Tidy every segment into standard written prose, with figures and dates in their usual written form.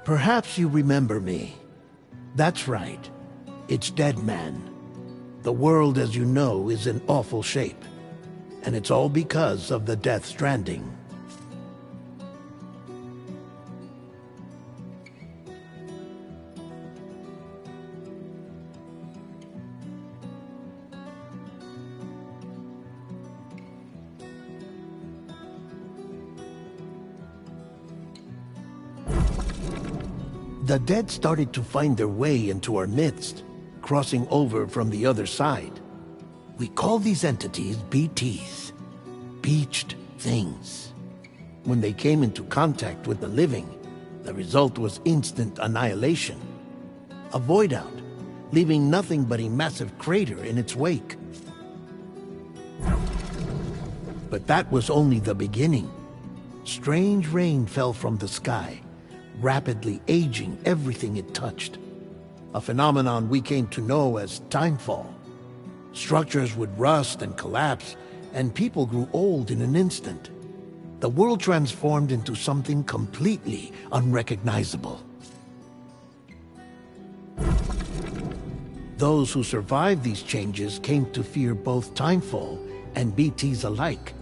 Perhaps you remember me. That's right. It's Dead Man. The world, as you know, is in awful shape. And it's all because of the Death Stranding. The dead started to find their way into our midst, crossing over from the other side. We call these entities BTs, Beached Things. When they came into contact with the living, the result was instant annihilation. A void out, leaving nothing but a massive crater in its wake. But that was only the beginning. Strange rain fell from the sky, rapidly aging everything it touched. A phenomenon we came to know as timefall. Structures would rust and collapse, and people grew old in an instant. The world transformed into something completely unrecognizable. Those who survived these changes came to fear both timefall and BTs alike.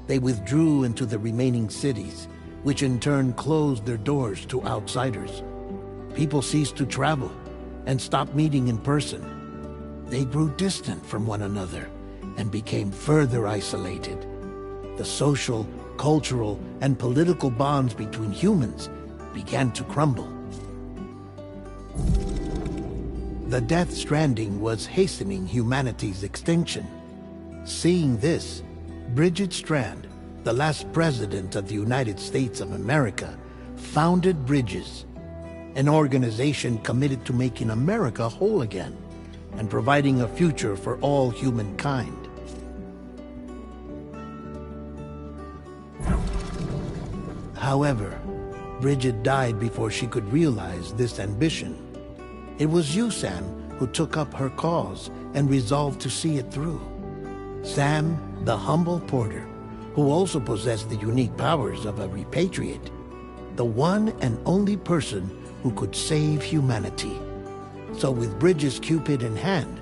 They withdrew into the remaining cities, which in turn closed their doors to outsiders. People ceased to travel and stopped meeting in person. They grew distant from one another and became further isolated. The social, cultural, and political bonds between humans began to crumble. The Death Stranding was hastening humanity's extinction. Seeing this, Bridget Strand, the last president of the United States of America, founded Bridges, an organization committed to making America whole again and providing a future for all humankind. However, Bridget died before she could realize this ambition. It was you, Sam, who took up her cause and resolved to see it through. Sam, the humble porter, who also possessed the unique powers of a repatriate, the one and only person who could save humanity. So with Bridges' Cupid in hand,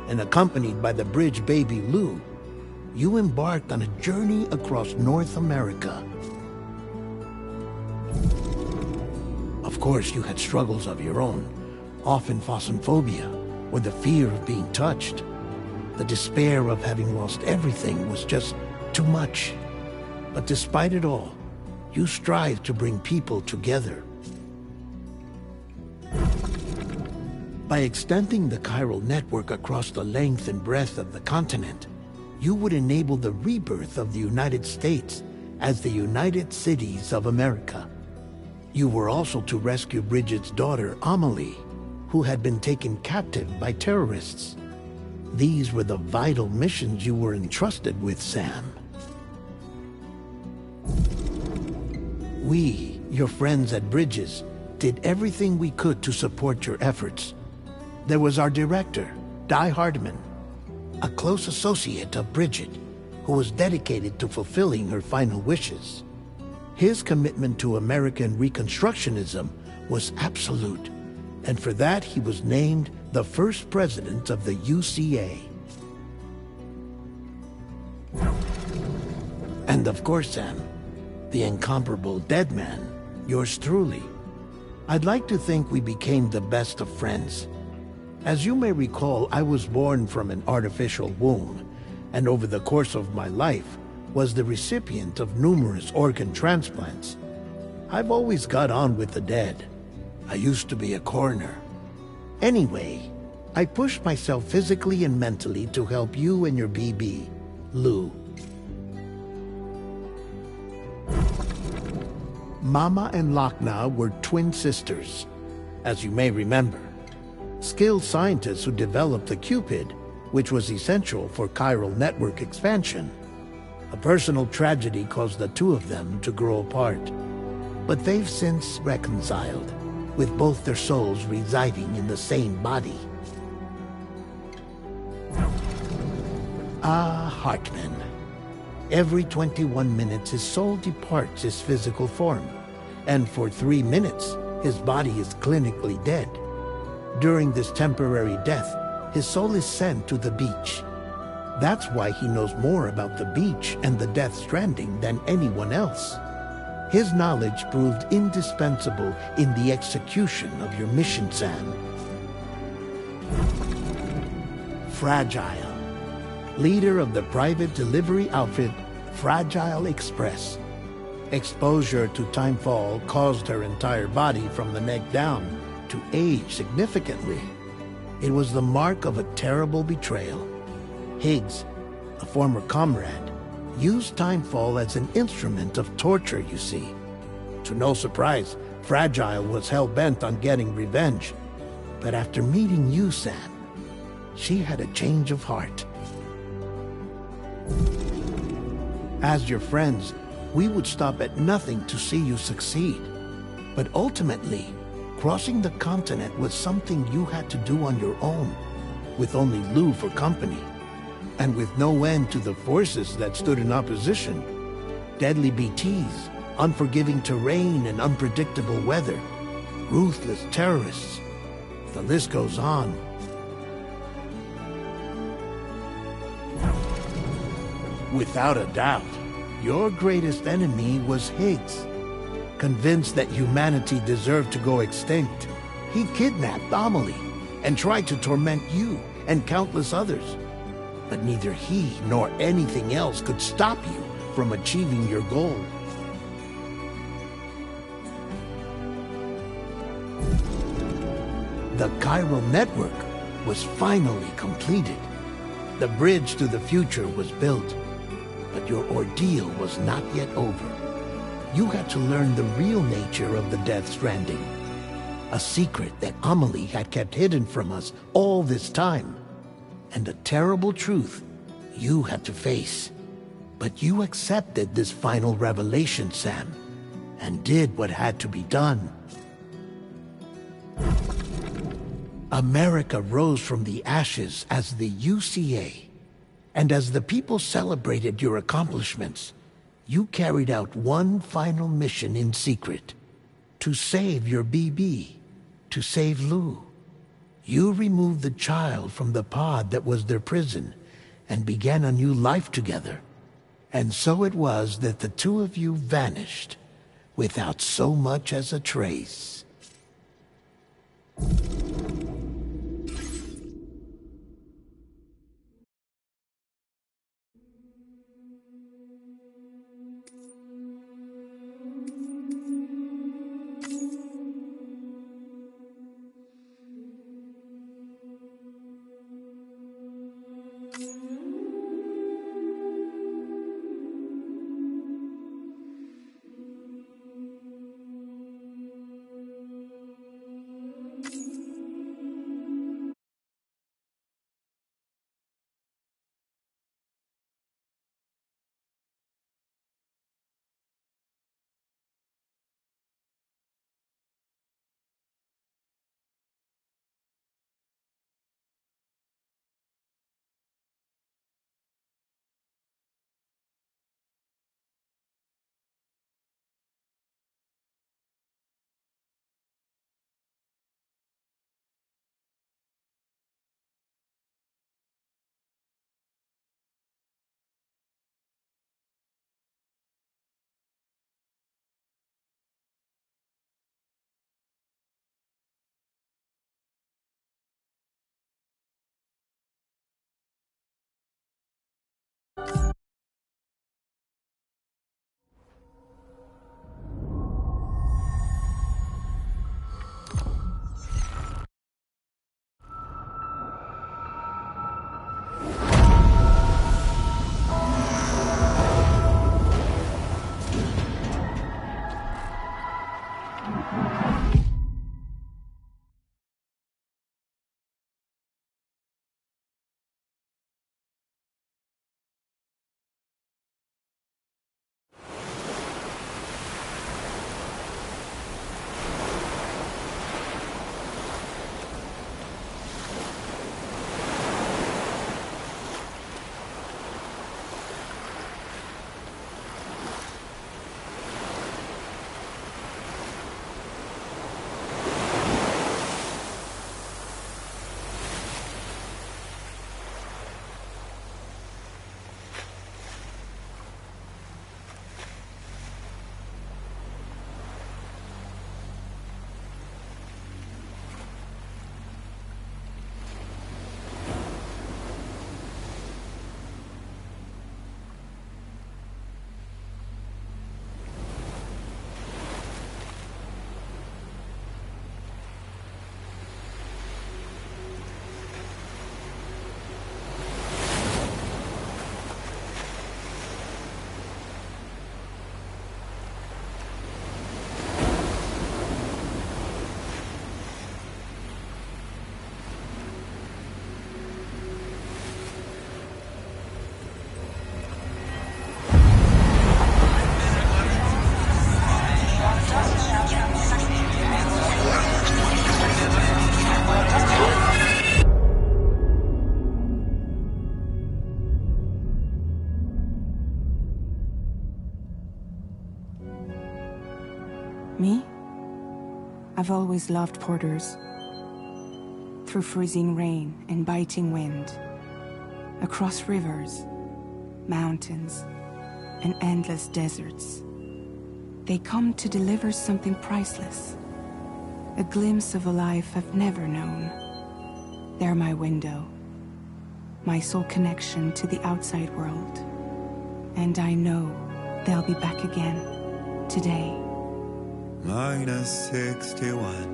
and accompanied by the bridge baby Lou, you embarked on a journey across North America. Of course, you had struggles of your own, often phasmophobia, or the fear of being touched. The despair of having lost everything was just too much. But despite it all, you strive to bring people together. By extending the chiral network across the length and breadth of the continent, you would enable the rebirth of the United States as the United Cities of America. You were also to rescue Bridget's daughter, Amelie, who had been taken captive by terrorists. These were the vital missions you were entrusted with, Sam. We, your friends at Bridges, did everything we could to support your efforts. There was our director, Di Hardman, a close associate of Bridget, who was dedicated to fulfilling her final wishes. His commitment to American Reconstructionism was absolute, and for that he was named the first president of the UCA. And of course, Sam, the incomparable Dead Man, yours truly. I'd like to think we became the best of friends. As you may recall, I was born from an artificial womb, and over the course of my life was the recipient of numerous organ transplants. I've always got on with the dead. I used to be a coroner. Anyway, I pushed myself physically and mentally to help you and your BB, Lou. Mama and Lochna were twin sisters, as you may remember. Skilled scientists who developed the Cupid, which was essential for chiral network expansion. A personal tragedy caused the two of them to grow apart. But they've since reconciled, with both their souls residing in the same body. Ah, Hartman. Every 21 minutes his soul departs his physical form, and for 3 minutes His body is clinically dead. During this temporary death, his soul is sent to the beach. That's why he knows more about the beach and the Death Stranding than anyone else. His knowledge proved indispensable in the execution of your mission, Sam. Fragile, leader of the private delivery outfit Fragile Express. Exposure to timefall caused her entire body from the neck down to age significantly. It was the mark of a terrible betrayal. Higgs, a former comrade, used timefall as an instrument of torture, you see. To no surprise, Fragile was hell-bent on getting revenge. But after meeting you, Sam, she had a change of heart. As your friends, we would stop at nothing to see you succeed. But ultimately, crossing the continent was something you had to do on your own, with only Lou for company, and with no end to the forces that stood in opposition. Deadly BTs, unforgiving terrain and unpredictable weather, ruthless terrorists. The list goes on. Without a doubt, your greatest enemy was Higgs. Convinced that humanity deserved to go extinct, he kidnapped Amelie and tried to torment you and countless others. But neither he nor anything else could stop you from achieving your goal. The chiral network was finally completed. The bridge to the future was built. But your ordeal was not yet over. You had to learn the real nature of the Death Stranding. A secret that Amelie had kept hidden from us all this time. And a terrible truth you had to face. But you accepted this final revelation, Sam, and did what had to be done. America rose from the ashes as the UCA. And as the people celebrated your accomplishments, you carried out one final mission in secret. To save your BB. To save Lou. You removed the child from the pod that was their prison and began a new life together. And so it was that the two of you vanished without so much as a trace. Me? I've always loved porters. Through freezing rain and biting wind, across rivers, mountains, and endless deserts, they come to deliver something priceless, a glimpse of a life I've never known. They're my window, my sole connection to the outside world, and I know they'll be back again today. -61.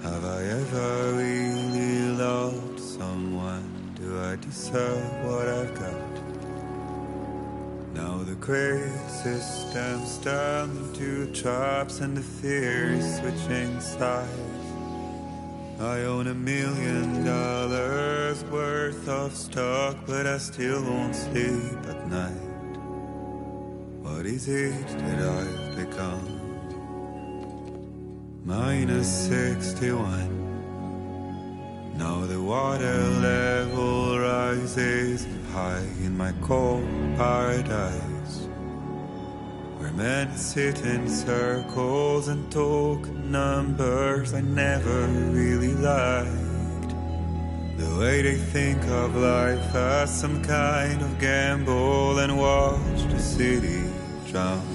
Have I ever really loved someone? Do I deserve what I've got? Now the great system's turned into traps and the fear is switching sides. I own $1 million worth of stock, but I still won't sleep at night. What is it that I've become? -61. Now the water level rises high in my cold paradise, where men sit in circles and talk numbers I never really liked. The way they think of life as some kind of gamble and watch the city drown.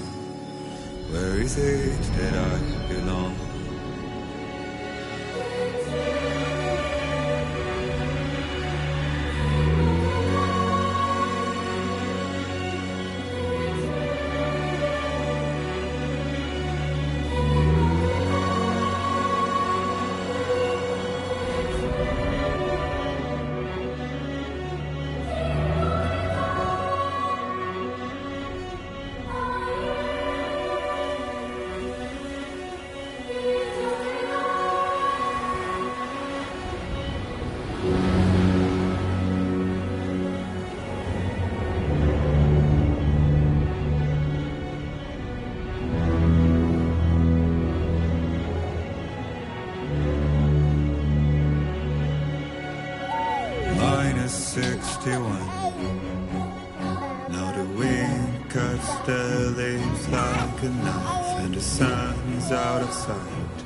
Where is it that I belong? -61. Now the wind cuts the leaves like a knife and the sun is out of sight.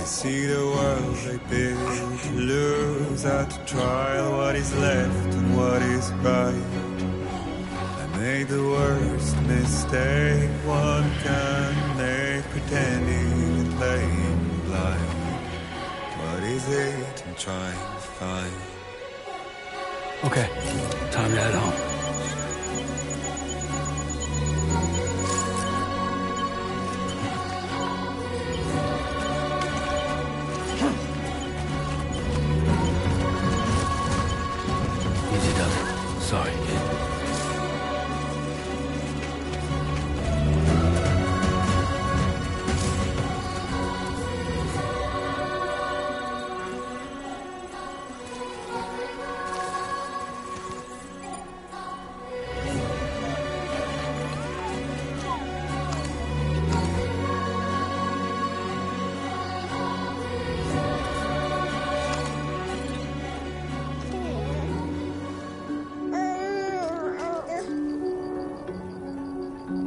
I see the world they build to lose at the trial, what is left and what is right. I made the worst mistake one can make, pretending and playing blind. What is it I'm trying to find? Okay, time to head home. Easy does it. Sorry, kid.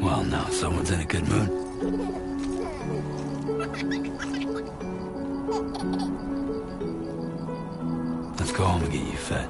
Well, now someone's in a good mood. Let's go home and get you fed.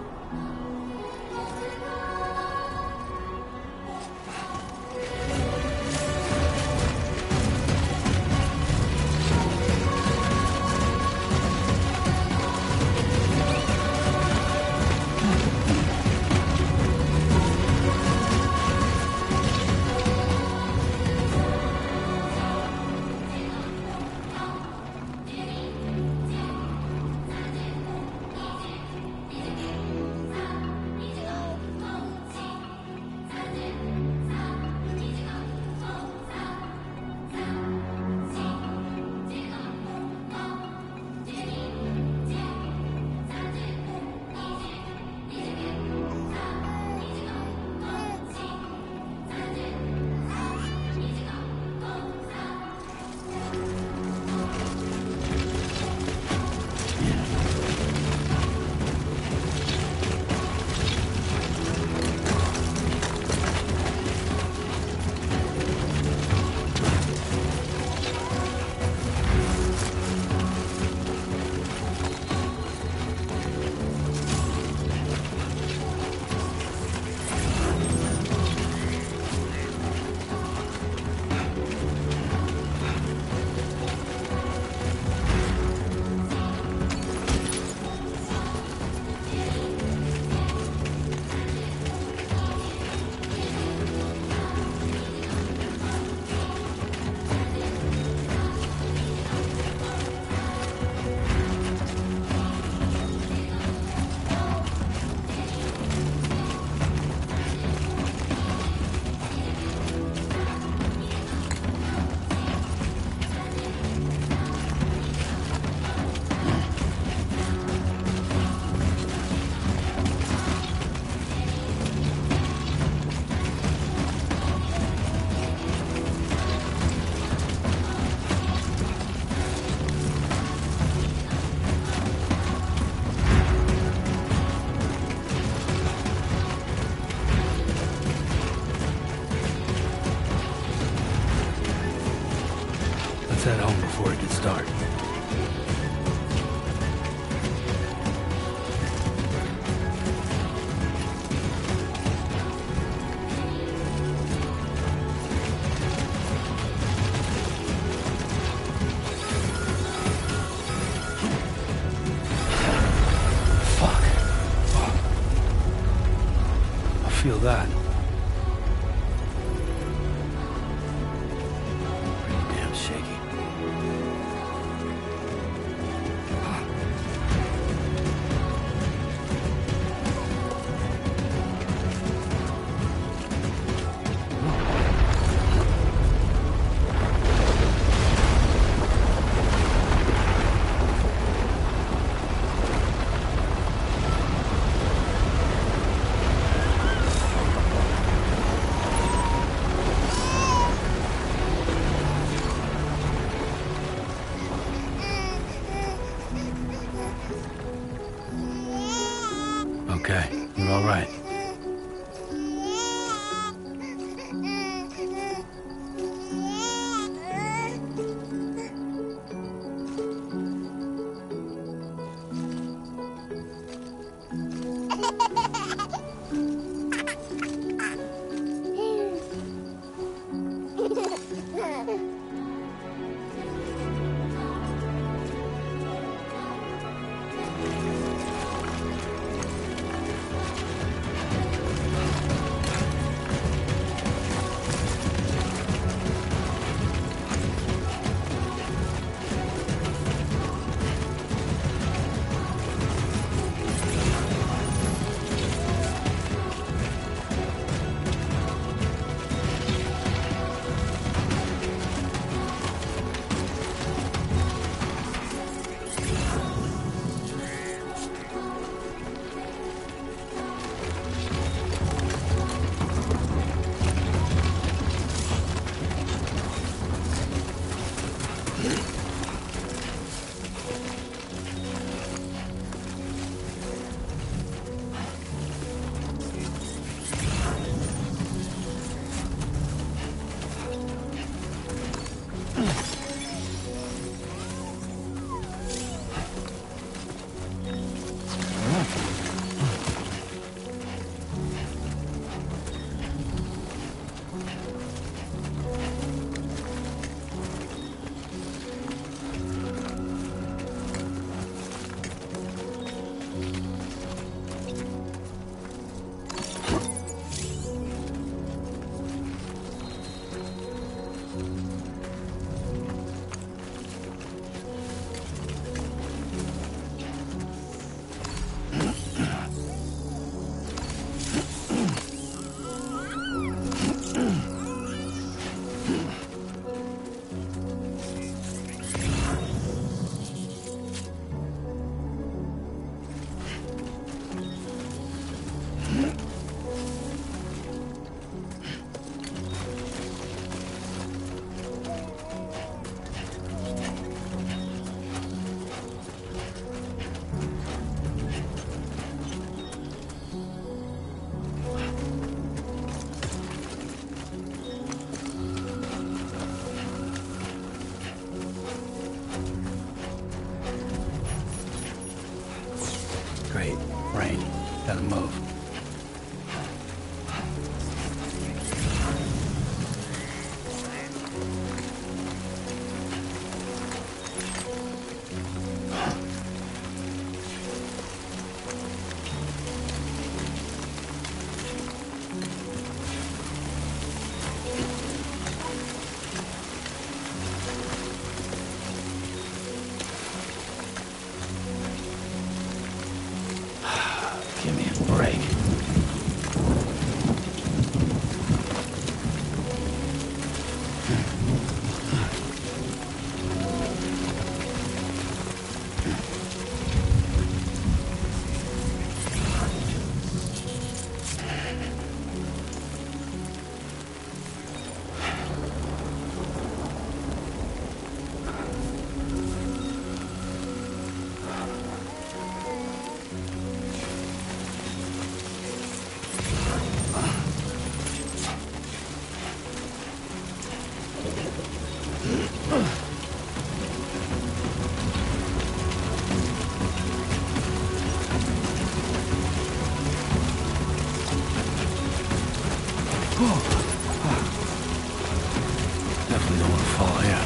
before it could start. Feel that. Pretty damn shaky. Okay, you're all right. Great. Rain. Gotta move. Give me a break. Definitely don't want to fall here.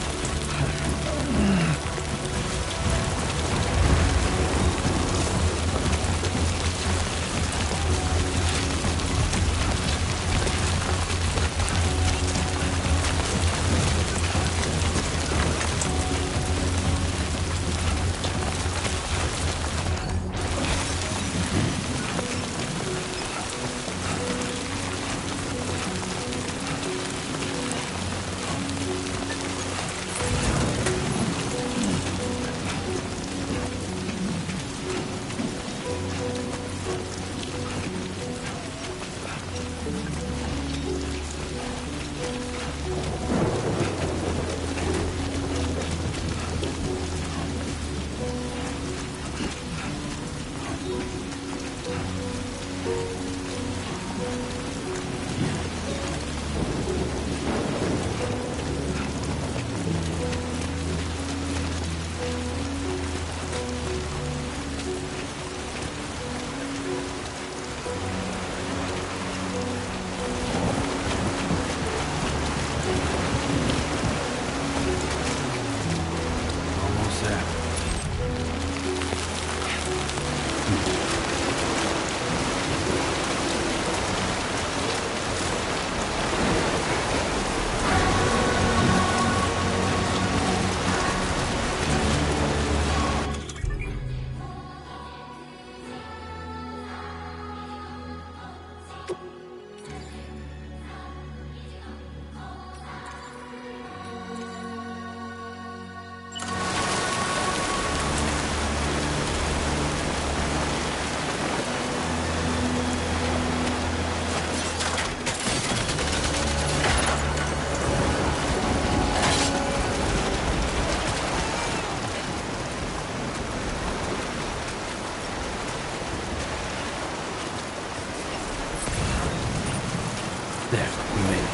There, we made it.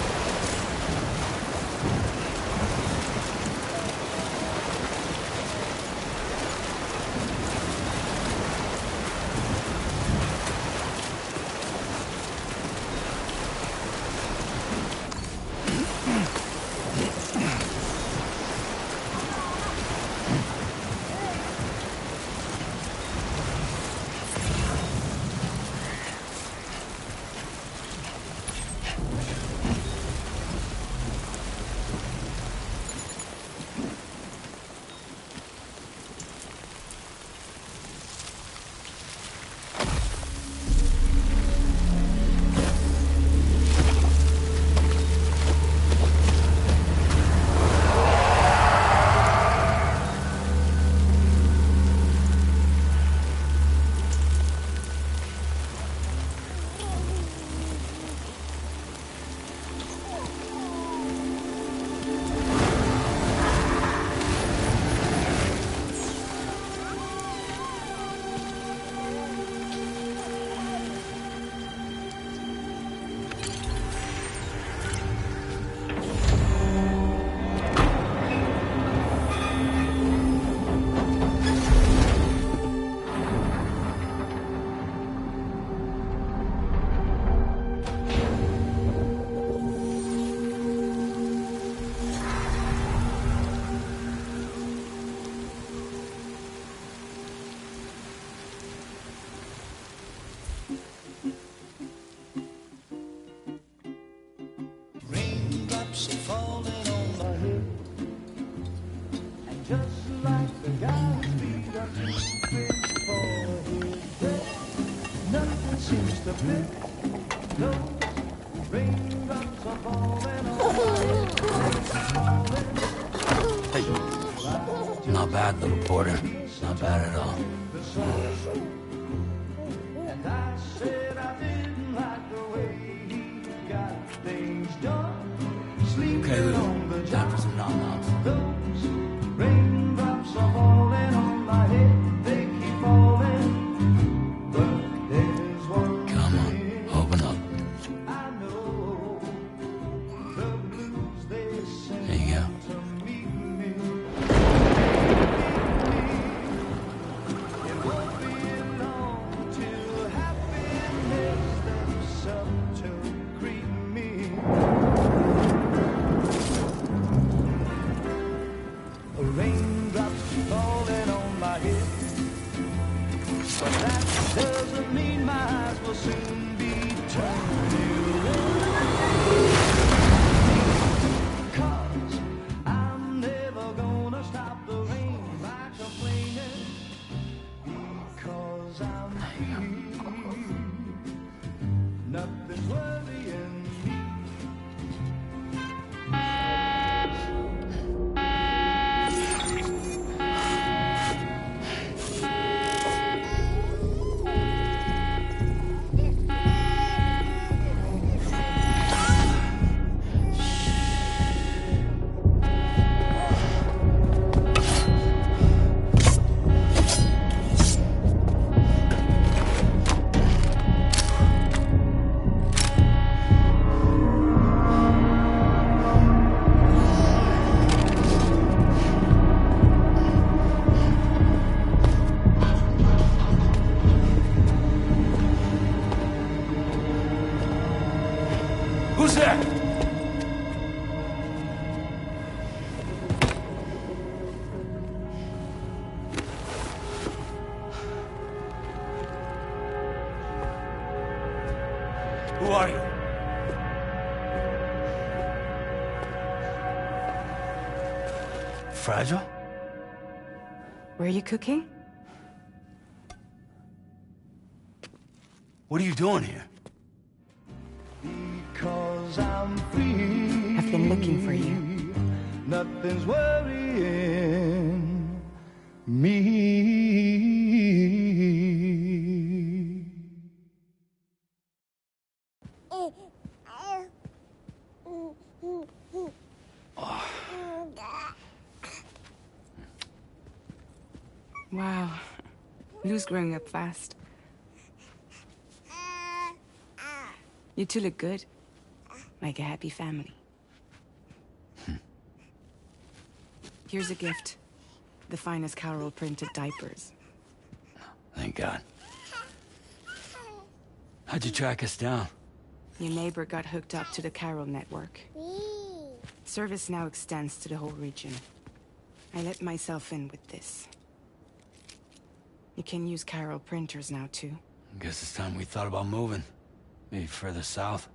Hey. Not bad, little porter. Not bad at all. Okay, Lou. Time for some nom-noms. Come on, open up. There you go. Who's there? Who are you? Fragile? Were you cooking? What are you doing here? Because I'm free. I've been looking for you. Nothing's worrying me. Wow. Lou's growing up fast. You two look good. Like a happy family. Here's a gift. The finest Carol printed diapers. Thank God. How'd you track us down? Your neighbor got hooked up to the Carol network. Service now extends to the whole region. I let myself in with this. You can use Carol printers now, too. Guess it's time we thought about moving. Maybe further south.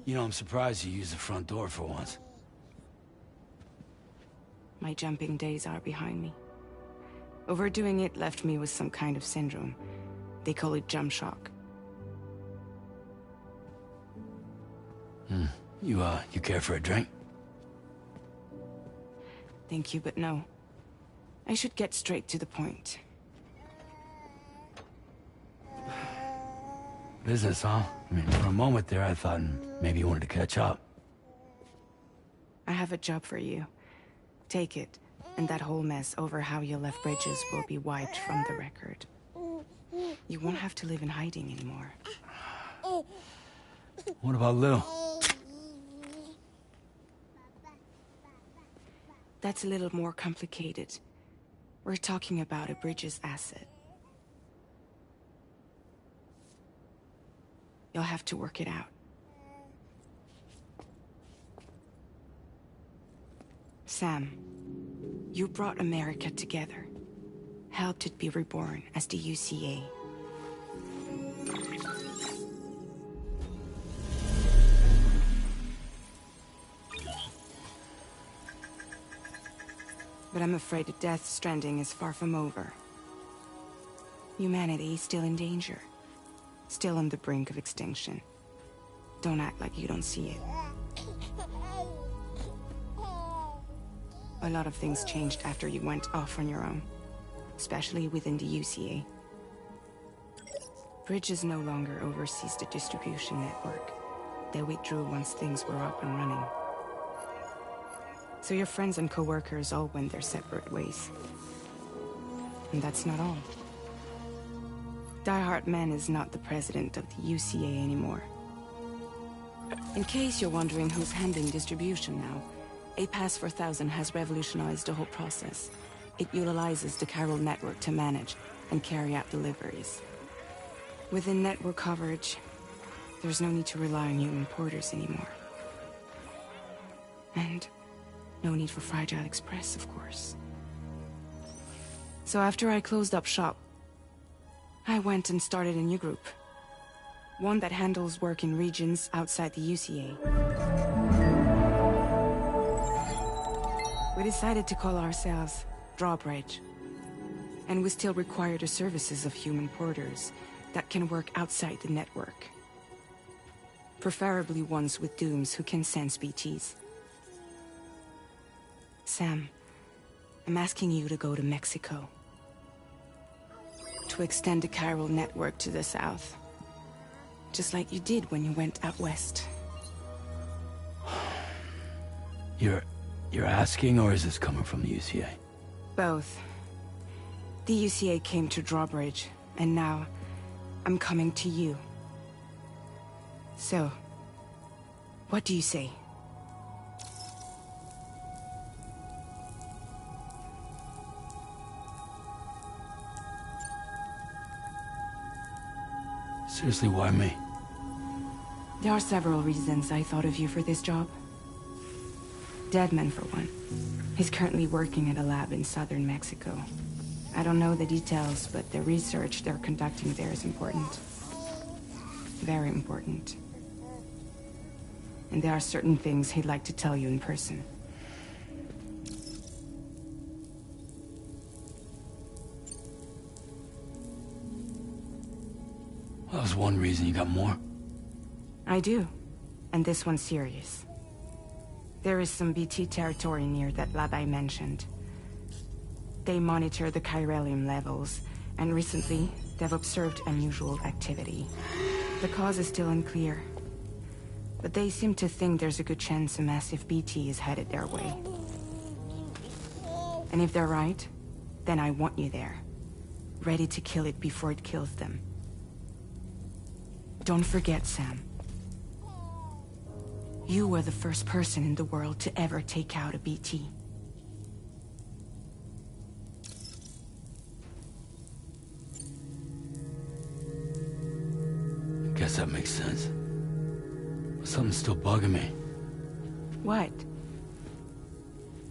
You know, I'm surprised you used the front door for once. My jumping days are behind me. Overdoing it left me with some kind of syndrome. They call it jump shock. You care for a drink? Thank you, but no. I should get straight to the point. Business, huh? I mean, for a moment there, I thought maybe you wanted to catch up. I have a job for you. Take it, and that whole mess over how you left Bridges will be wiped from the record. You won't have to live in hiding anymore. What about Lou? That's a little more complicated. We're talking about a Bridges asset. You'll have to work it out. Sam, you brought America together. Helped it be reborn as the UCA. But I'm afraid the Death Stranding is far from over. Humanity is still in danger. Still on the brink of extinction. Don't act like you don't see it. A lot of things changed after you went off on your own. Especially within the UCA. Bridges no longer oversees the distribution network. They withdrew once things were up and running. So your friends and co-workers all went their separate ways. And that's not all. Die Hard Man is not the president of the UCA anymore. In case you're wondering who's handling distribution now, A Pass for 1000 has revolutionized the whole process. It utilizes the Carol network to manage and carry out deliveries. Within network coverage, there's no need to rely on human porters anymore. And no need for Fragile Express, of course. So after I closed up shop, I went and started a new group. One that handles work in regions outside the UCA. We decided to call ourselves Drawbridge. And we still require the services of human porters that can work outside the network. Preferably ones with dooms who can sense BTs. Sam, I'm asking you to go to Mexico. To extend the Carol network to the south. Just like you did when you went out west. You're asking, or is this coming from the UCA? Both. The UCA came to Drawbridge, and now I'm coming to you. So, what do you say? Seriously, why me? There are several reasons I thought of you for this job. Deadman, for one. He's currently working at a lab in southern Mexico. I don't know the details, but the research they're conducting there is important. Very important. And there are certain things he'd like to tell you in person. That was one reason. You got more? I do. And this one's serious. There is some BT territory near that lab I mentioned. They monitor the chiralium levels, and recently, they've observed unusual activity. The cause is still unclear, but they seem to think there's a good chance a massive BT is headed their way. And if they're right, then I want you there, ready to kill it before it kills them. Don't forget, Sam. You were the first person in the world to ever take out a BT. Guess that makes sense. But something's still bugging me. What?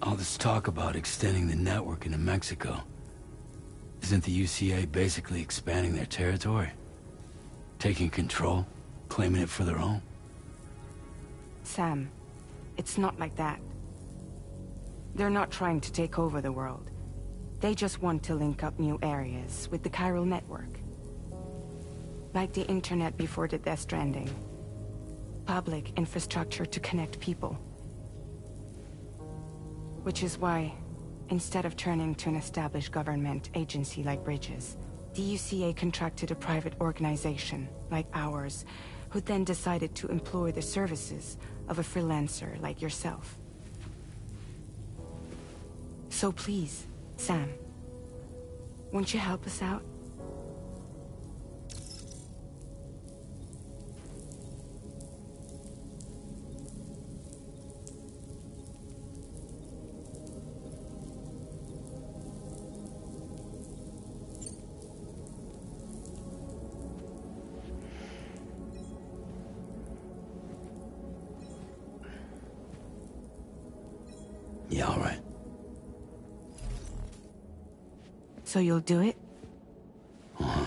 All this talk about extending the network into Mexico. Isn't the UCA basically expanding their territory? Taking control? Claiming it for their own? Sam, it's not like that. They're not trying to take over the world. They just want to link up new areas with the chiral network. Like the internet before the Death Stranding. Public infrastructure to connect people. Which is why, instead of turning to an established government agency like Bridges, the UCA contracted a private organization, like ours, who then decided to employ the services of a freelancer like yourself. So please, Sam, won't you help us out? Yeah, all right. So you'll do it? Uh-huh.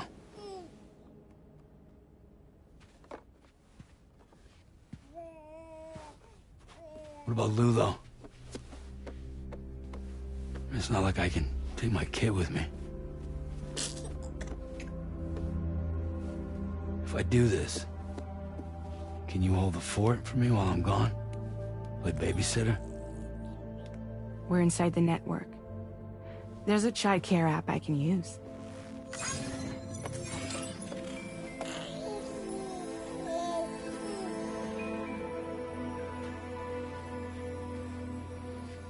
What about Lou, though? It's not like I can take my kid with me. If I do this, can you hold the fort for me while I'm gone? Play babysitter? We're inside the network. There's a child care app I can use.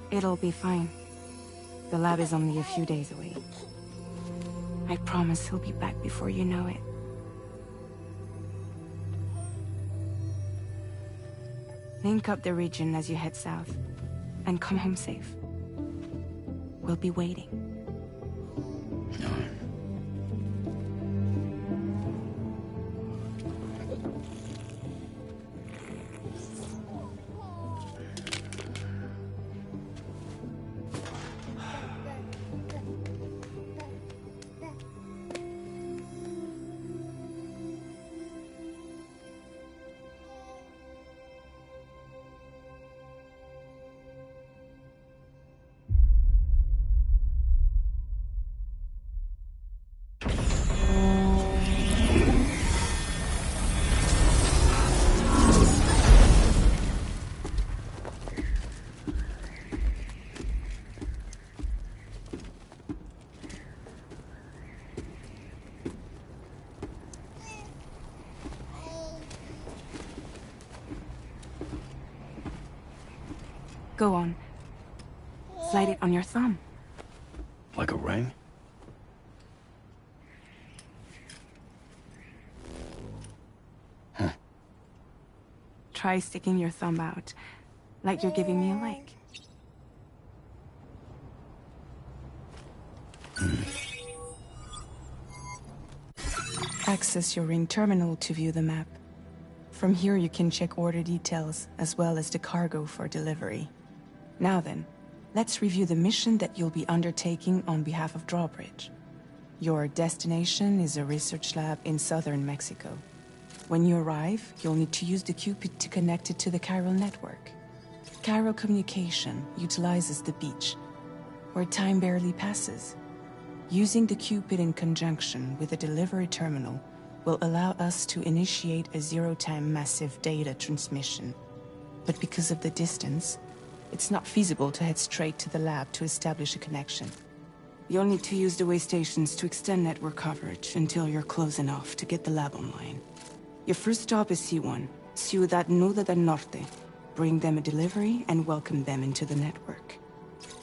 It'll be fine. The lab is only a few days away. I promise he'll be back before you know it. Link up the region as you head south, and come home safe. We'll be waiting. All right. Go on. Slide it on your thumb. Like a ring? Huh. Try sticking your thumb out, like you're giving me a like. Access your ring terminal to view the map. From here you can check order details, as well as the cargo for delivery. Now then, let's review the mission that you'll be undertaking on behalf of Drawbridge. Your destination is a research lab in southern Mexico. When you arrive, you'll need to use the Cupid to connect it to the chiral network. Chiral communication utilizes the beach, where time barely passes. Using the Cupid in conjunction with a delivery terminal will allow us to initiate a zero-time massive data transmission. But because of the distance, it's not feasible to head straight to the lab to establish a connection. You'll need to use the way stations to extend network coverage until you're close enough to get the lab online. Your first stop is C1, Ciudad Nuda del Norte. Bring them a delivery and welcome them into the network.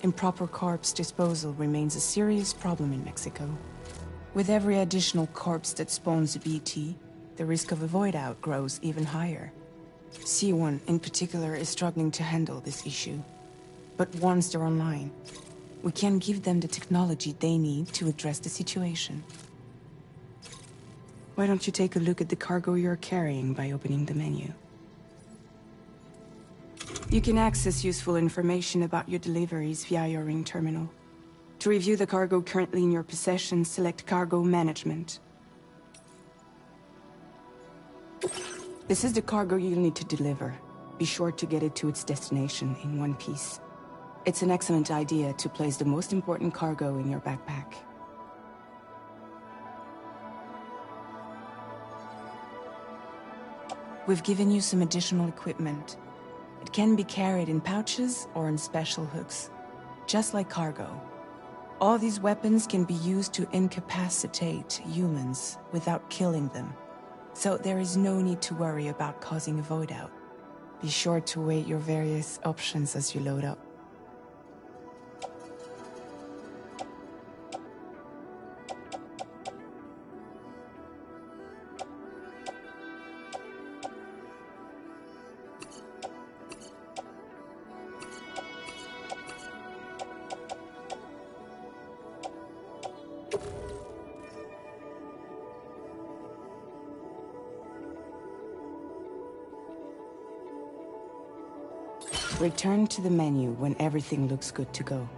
Improper corpse disposal remains a serious problem in Mexico. With every additional corpse that spawns a BT, the risk of a void out grows even higher. C1 in particular is struggling to handle this issue. But once they're online, we can give them the technology they need to address the situation. Why don't you take a look at the cargo you're carrying by opening the menu? You can access useful information about your deliveries via your ring terminal. To review the cargo currently in your possession, select Cargo Management. This is the cargo you'll need to deliver. Be sure to get it to its destination in one piece. It's an excellent idea to place the most important cargo in your backpack. We've given you some additional equipment. It can be carried in pouches or in special hooks, just like cargo. All these weapons can be used to incapacitate humans without killing them, so there is no need to worry about causing a void out. Be sure to weigh your various options as you load up. Return to the menu when everything looks good to go.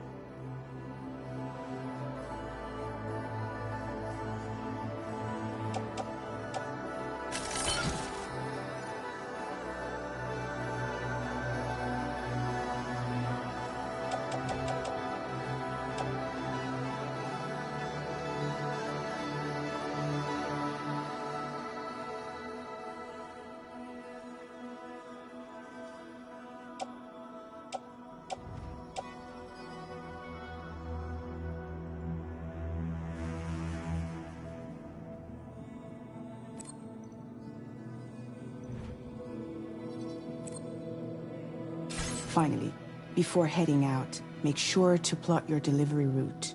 Finally, before heading out, make sure to plot your delivery route.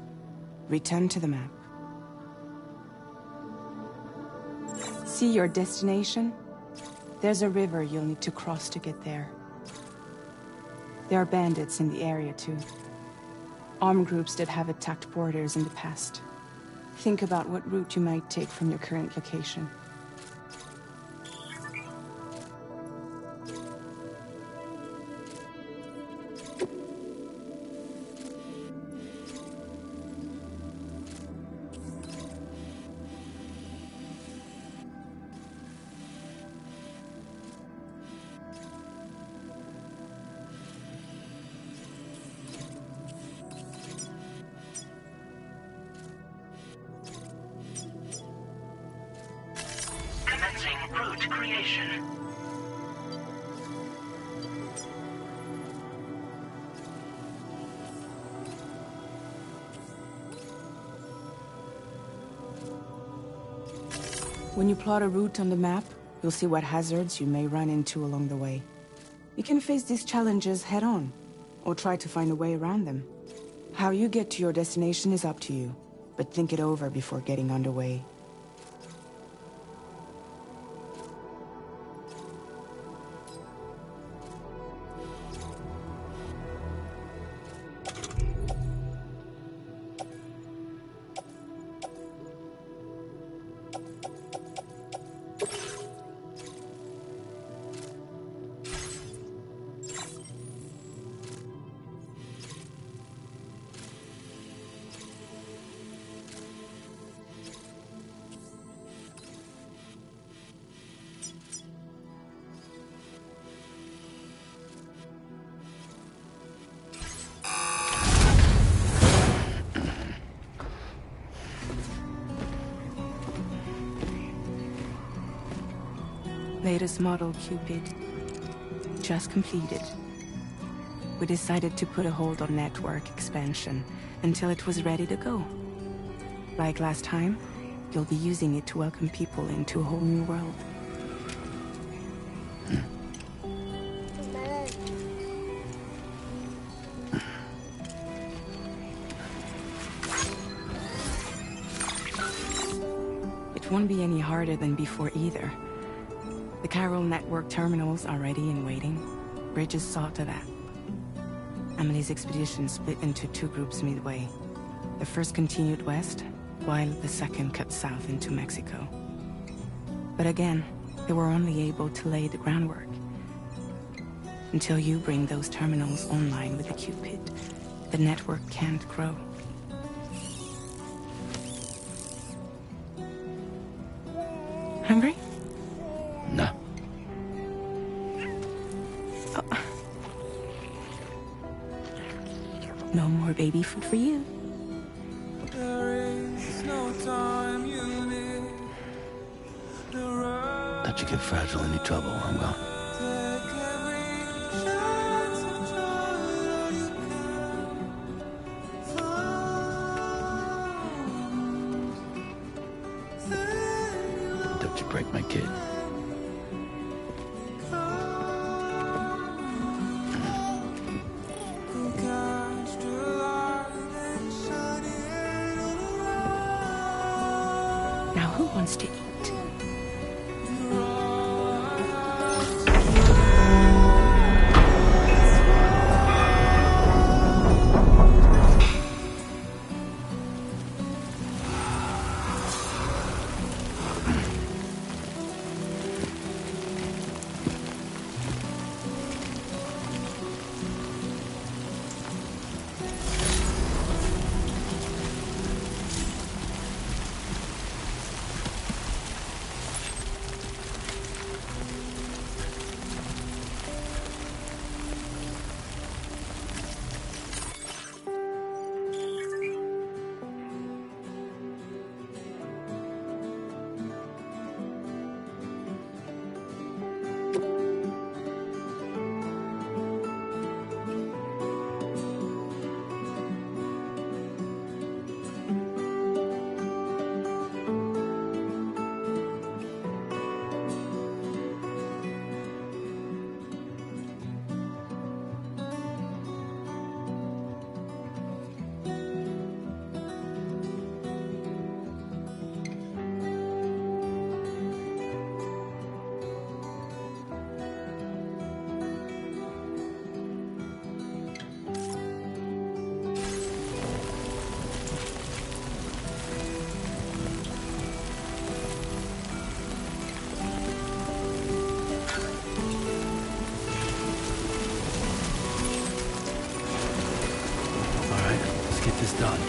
Return to the map. See your destination? There's a river you'll need to cross to get there. There are bandits in the area too. Armed groups that have attacked borders in the past. Think about what route you might take from your current location. Route creation. When you plot a route on the map, you'll see what hazards you may run into along the way. You can face these challenges head-on, or try to find a way around them. How you get to your destination is up to you, but think it over before getting underway. Latest model Cupid. Just completed. We decided to put a hold on network expansion until it was ready to go. Like last time, you'll be using it to welcome people into a whole new world. It won't be any harder than before either. The Carol network terminals are ready and waiting. Bridges saw to that. Emily's expedition split into two groups midway. The first continued west, while the second cut south into Mexico. But again, they were only able to lay the groundwork. Until you bring those terminals online with the Cupid, the network can't grow. Hungry? No. Oh. No more baby food for you. Don't you get fragile any trouble, I'm gone. Don't you break my kid. Now who wants to eat? Get this done.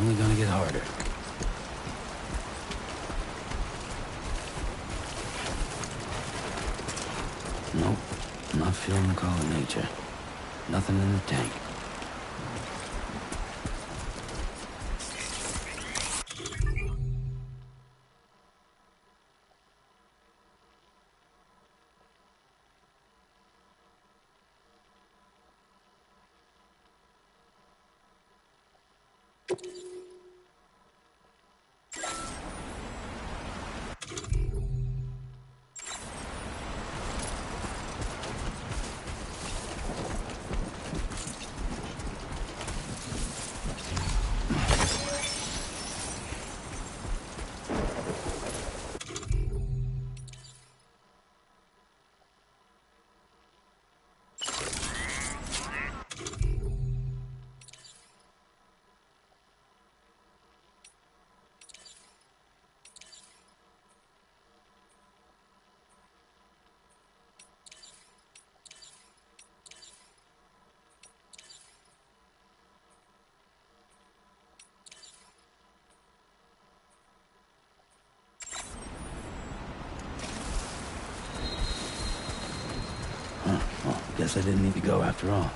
only gonna get harder. Nope, not feeling the call of nature. Nothing in the tank. Well, guess I didn't need to go after all.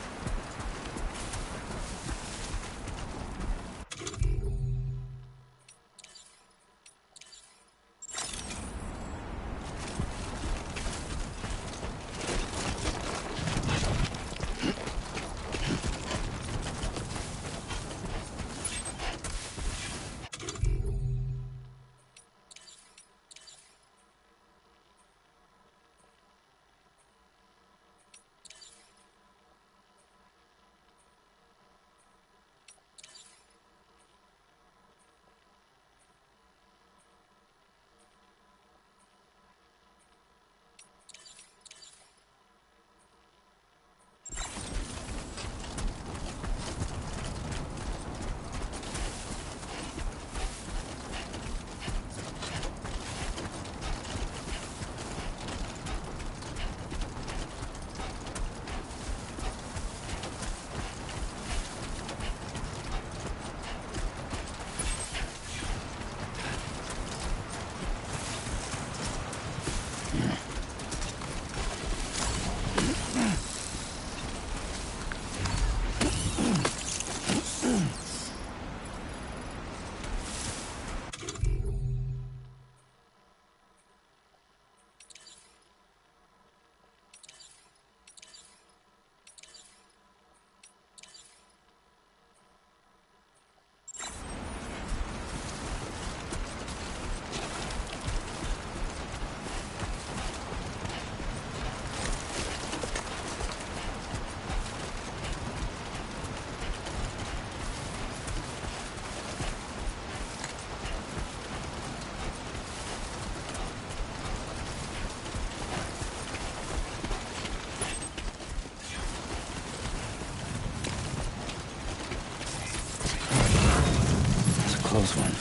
Close one.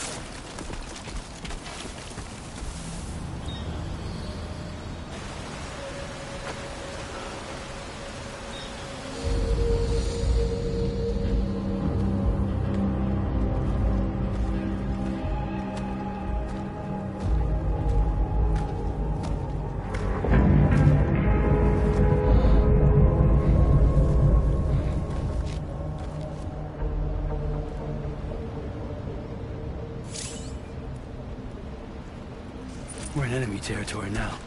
We're in enemy territory now.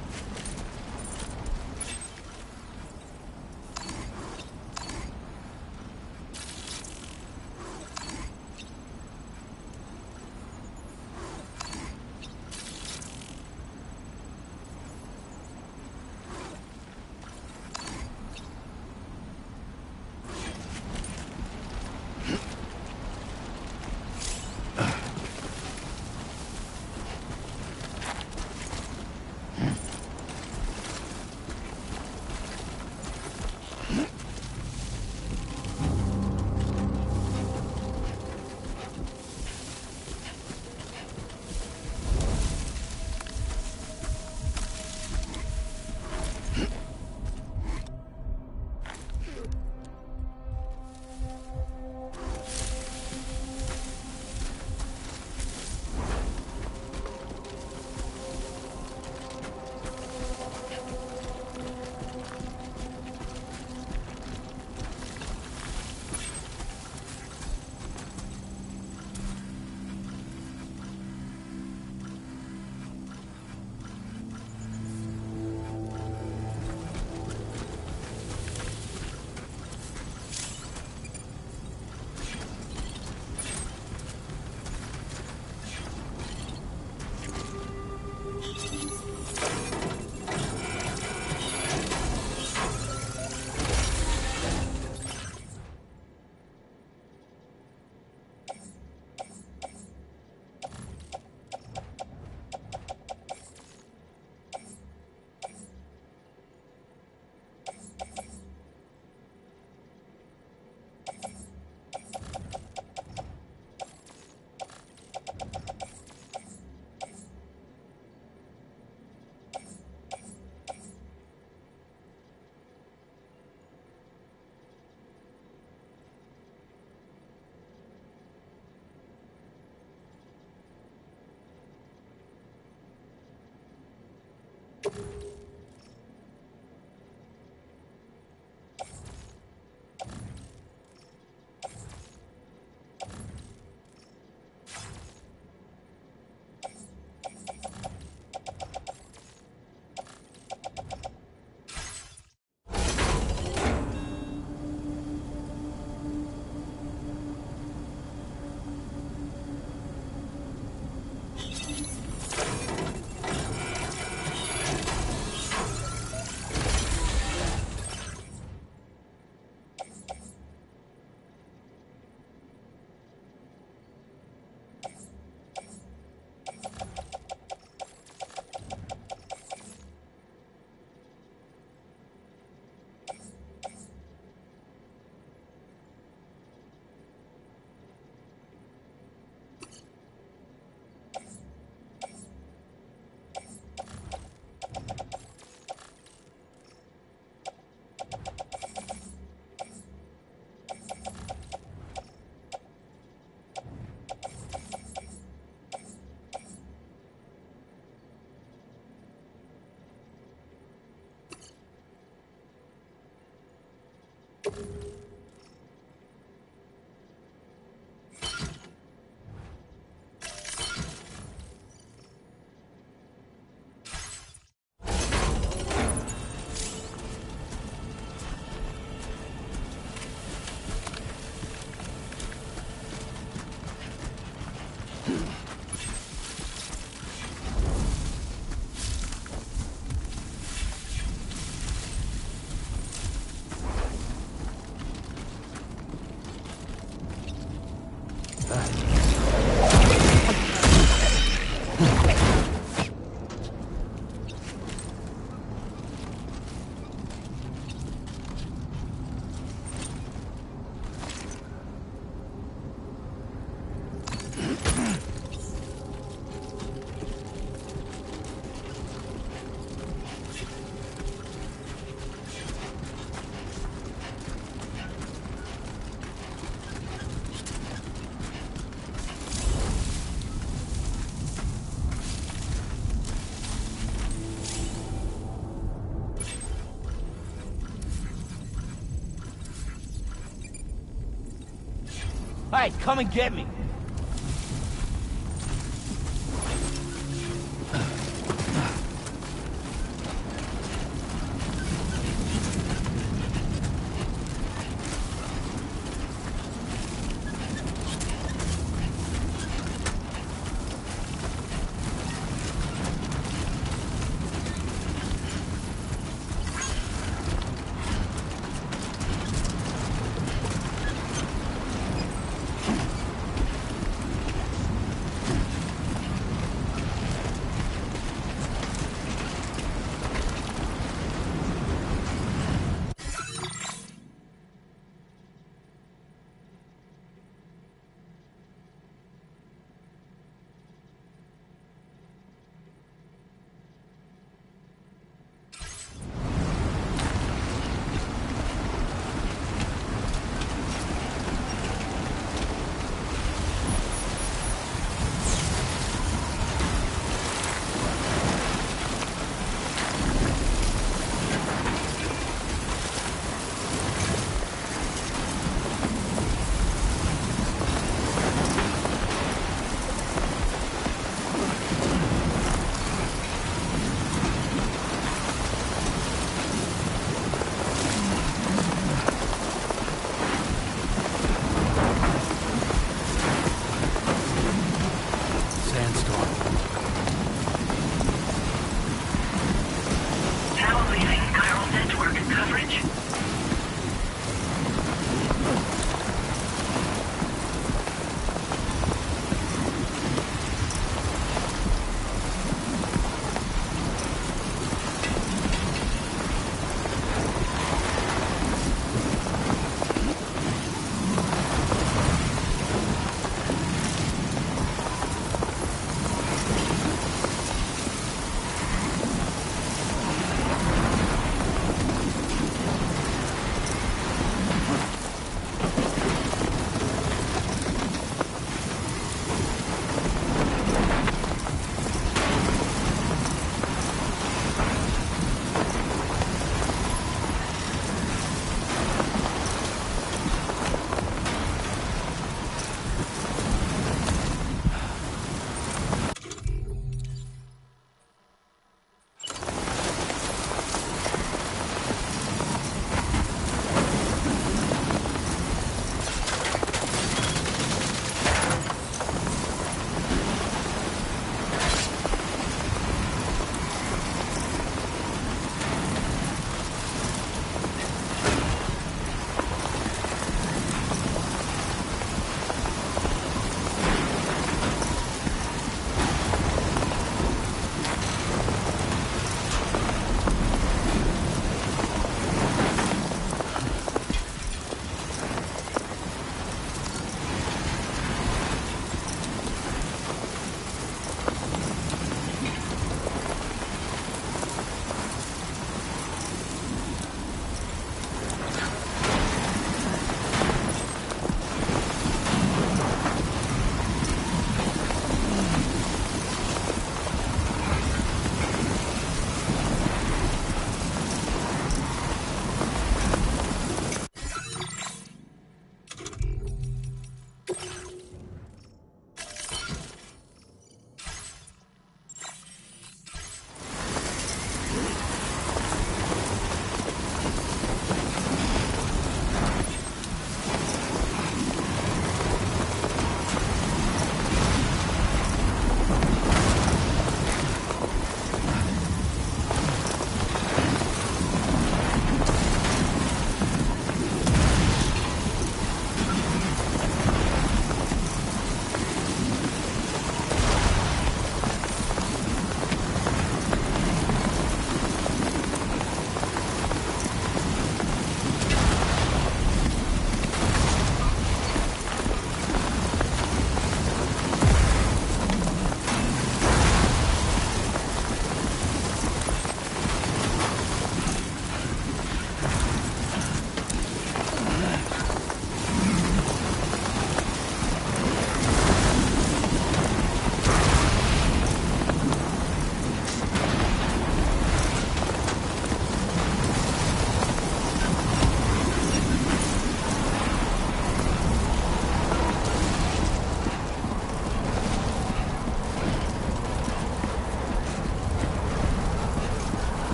Hey, come and get me!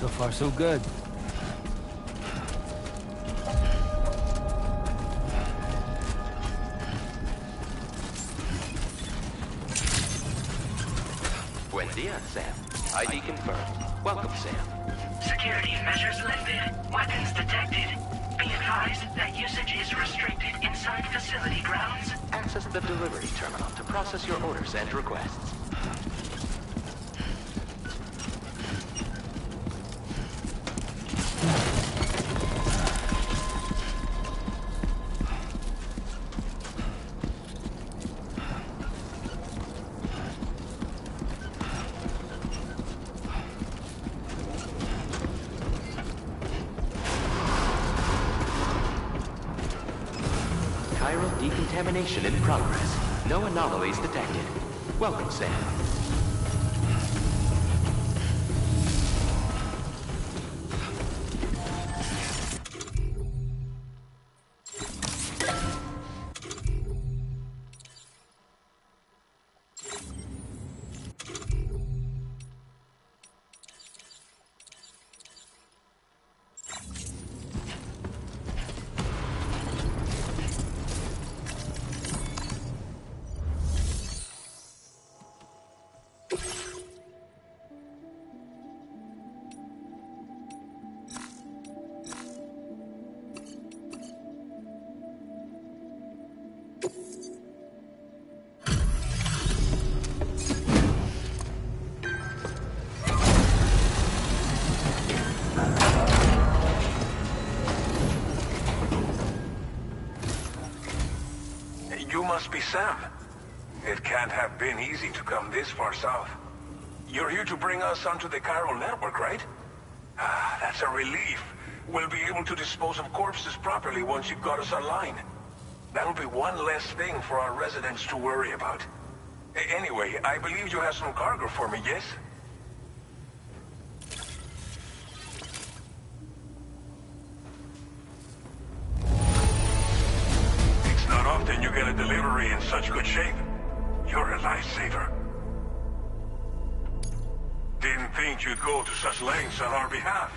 So far, so good. Buen dia, Sam. ID confirmed. Welcome, Sam. Security measures lifted. Weapons detected. Be advised that usage is restricted inside facility grounds. Access the delivery terminal to process your orders and requests. Chiral decontamination in progress. No anomalies detected. Welcome, Sam. You must be Sam. It can't have been easy to come this far south. You're here to bring us onto the chiral network, right? Ah, that's a relief. We'll be able to dispose of corpses properly once you've got us online. That'll be one less thing for our residents to worry about. Anyway, I believe you have some cargo for me, yes? It's not often you get a delivery in such good shape. You're a lifesaver. Didn't think you'd go to such lengths on our behalf.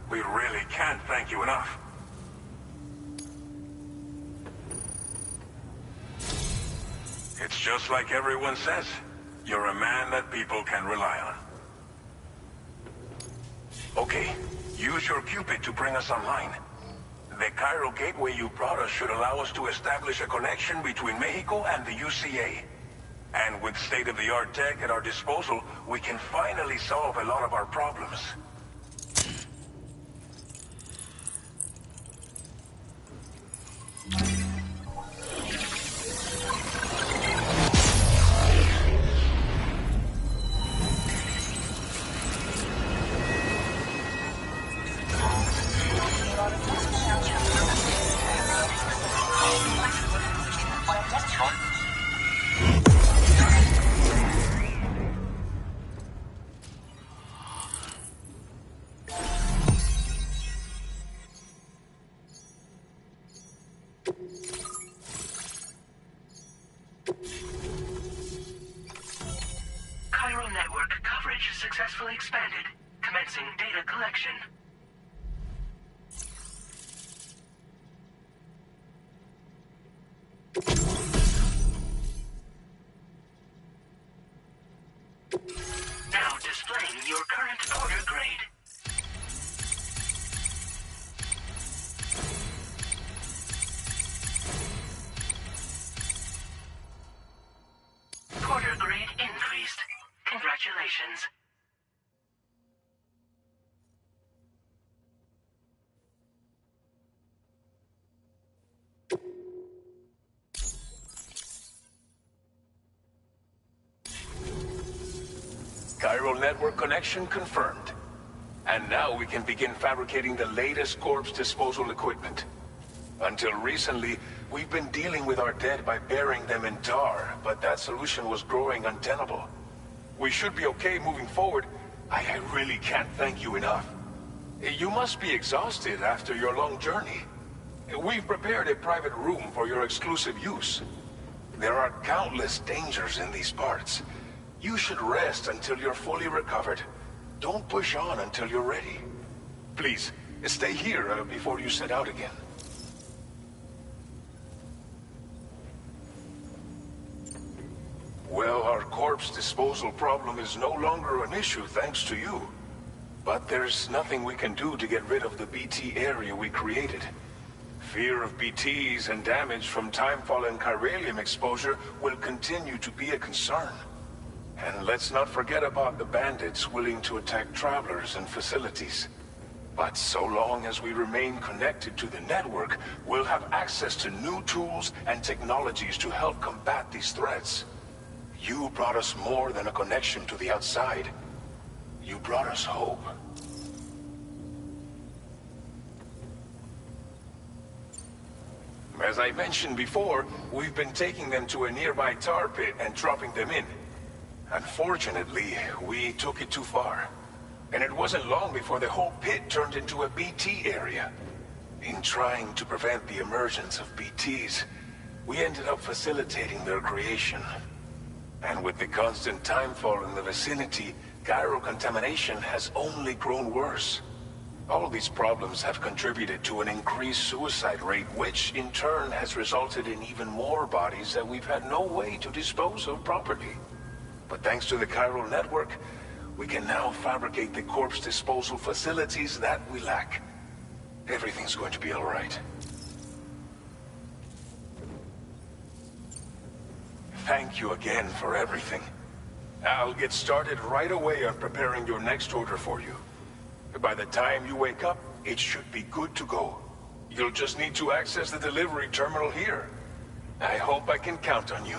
We really can't thank you enough. It's just like everyone says. You're a man that people can rely on. Okay, use your Cupid to bring us online. The chiral gateway you brought us should allow us to establish a connection between Mexico and the UCA. And with state-of-the-art tech at our disposal, we can finally solve a lot of our problems. Chiral network coverage successfully expanded. Commencing data collection. Now displaying your current order grade. Porter grade increased. Congratulations. Chiral network connection confirmed. And now we can begin fabricating the latest corpse disposal equipment. Until recently, we've been dealing with our dead by burying them in tar, but that solution was growing untenable. We should be okay moving forward. I really can't thank you enough. You must be exhausted after your long journey. We've prepared a private room for your exclusive use. There are countless dangers in these parts. You should rest until you're fully recovered. Don't push on until you're ready. Please, stay here before you set out again. Well, our corpse disposal problem is no longer an issue thanks to you. But there's nothing we can do to get rid of the BT area we created. Fear of BTs and damage from timefall and chiralium exposure will continue to be a concern. And let's not forget about the bandits willing to attack travelers and facilities. But so long as we remain connected to the network, we'll have access to new tools and technologies to help combat these threats. You brought us more than a connection to the outside. You brought us hope. As I mentioned before, we've been taking them to a nearby tar pit and dropping them in. Unfortunately, we took it too far. And it wasn't long before the whole pit turned into a BT area. In trying to prevent the emergence of BTs, we ended up facilitating their creation. And with the constant timefall in the vicinity, gyro contamination has only grown worse. All these problems have contributed to an increased suicide rate, which in turn has resulted in even more bodies that we've had no way to dispose of properly. But thanks to the chiral network, we can now fabricate the corpse disposal facilities that we lack. Everything's going to be all right. Thank you again for everything. I'll get started right away on preparing your next order for you. By the time you wake up, it should be good to go. You'll just need to access the delivery terminal here. I hope I can count on you.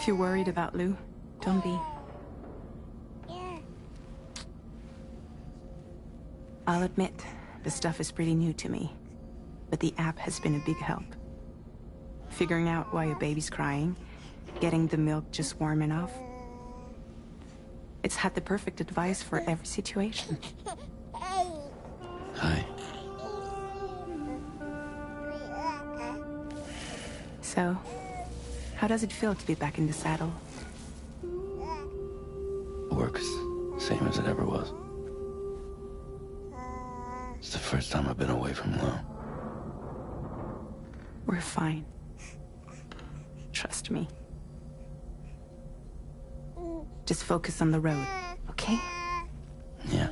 If you're worried about Lou, don't be. I'll admit, the stuff is pretty new to me, but the app has been a big help. Figuring out why a baby's crying, getting the milk just warm enough. It's had the perfect advice for every situation. Hi. So, how does it feel to be back in the saddle? Works same as it ever was. It's the first time I've been away from Lou. We're fine. Trust me. Just focus on the road, okay? Yeah.